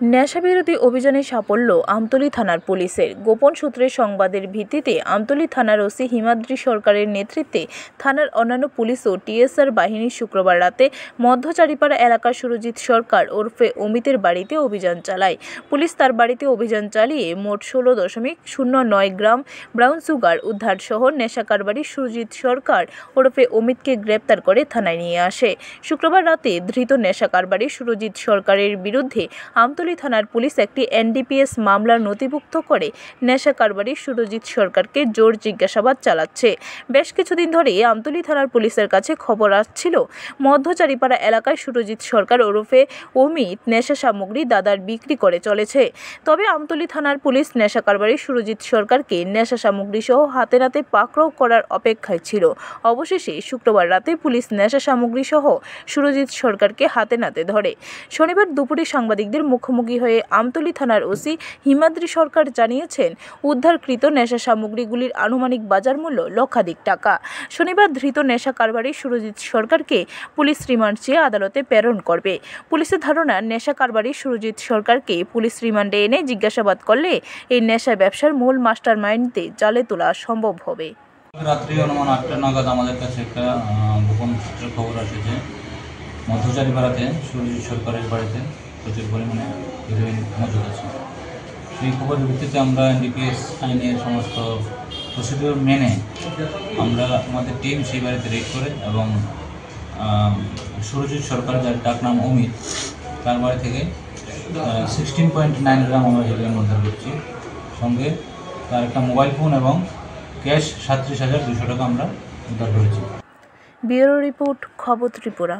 নেশাবিরোধী অভিযানে সাফল্য আমতলী থানার পুলিশের। গোপন সূত্রের সংবাদের ভিত্তিতে আমতলী থানার ওসি হিমাদ্রি সরকারের নেতৃত্বে থানার অন্যান্য পুলিশ ও টিএসআর বাহিনী শুক্রবার রাতে মধ্যচারিপাড়া এলাকার সুরজিৎ সরকার ওরফে অমিতের বাড়িতে অভিযান চালায়। পুলিশ তার বাড়িতে অভিযান চালিয়ে মোট 16.09 গ্রাম ব্রাউন সুগার উদ্ধার সহ নেশা কারবারি সুরজিৎ সরকার ওরফে অমিতকে গ্রেপ্তার করে থানায় নিয়ে আসে। শুক্রবার রাতে ধৃত নেশা কারবারি সুরজিৎ সরকারের বিরুদ্ধে আমতলী থানার পুলিশ একটি এনডিপিএস মামলা নথিভুক্ত করে নেশা কারবারি সুরজিৎ সরকারকে জোর জিজ্ঞাসাবাদ চালাচ্ছে। বেশ কিছুদিন ধরে আমতলী থানার পুলিশের কাছে খবর আসছিল মধ্যচারিপাড়া এলাকায় সুরজিৎ সরকার ওরফে অমিত নেশা সামগ্রী দাদার বিক্রি করে চলেছে। তবে আমতলী থানার পুলিশ নেশা কারবারি সুরজিৎ সরকারকে নেশা সামগ্রী সহ হাতে নাতে পাকড়াও করার অপেক্ষায় ছিল। অবশেষে শুক্রবার রাতে পুলিশ নেশা সামগ্রী সহ সুরজিৎ সরকারকে হাতে নাতে ধরে। শনিবার দুপুরে সাংবাদিকদের মুখোমুখি হয়ে আমতলী থানার ওসি হিমাদ্রি সরকার জানিয়েছেন, উদ্ধারকৃত নেশা সামগ্রীগুলির আনুমানিক বাজার মূল্য লক্ষাধিক টাকা। শনিবার ধৃত নেশা কারবারি সুরজিৎ সরকারকে পুলিশ রিমান্ড চেয়ে আদালতে প্রেরণ করবে। পুলিশের ধারণা, নেশা কারবারি সুরজিৎ সরকারকে পুলিশ রিমান্ডে এনে জিজ্ঞাসাবাদ করলে এই নেশা ব্যবসার মূল মাস্টার মাইন্ডকে জালে তোলা সম্ভব হবে। রাত্রি অনুমান 8টা নাগাদ আমাদের কাছে একটা গোপন সূত্রের খবর আসে যে মধ্যচারিপাড়াতে সুরজিৎ সরকারের বাড়িতে প্রচুর পরিমাণে হিরোইন মজুদ আছে। সেই খবরের ভিত্তিতে আমরা এনডিপিএস আইনের সমস্ত প্রসিডিওর মেনে আমরা আমাদের টিম সেই বাড়িতে রেড করে এবং সুরজিৎ সরকার, যার ডাক নাম অমিত, তার বাড়ি থেকে 16.9 গ্রাম আমরা হিরোইন উদ্ধার করছি। সঙ্গে তার একটা মোবাইল ফোন এবং ক্যাশ 37,200 টাকা আমরা উদ্ধার করেছি। ব্যুরো রিপোর্ট, খবর ত্রিপুরা।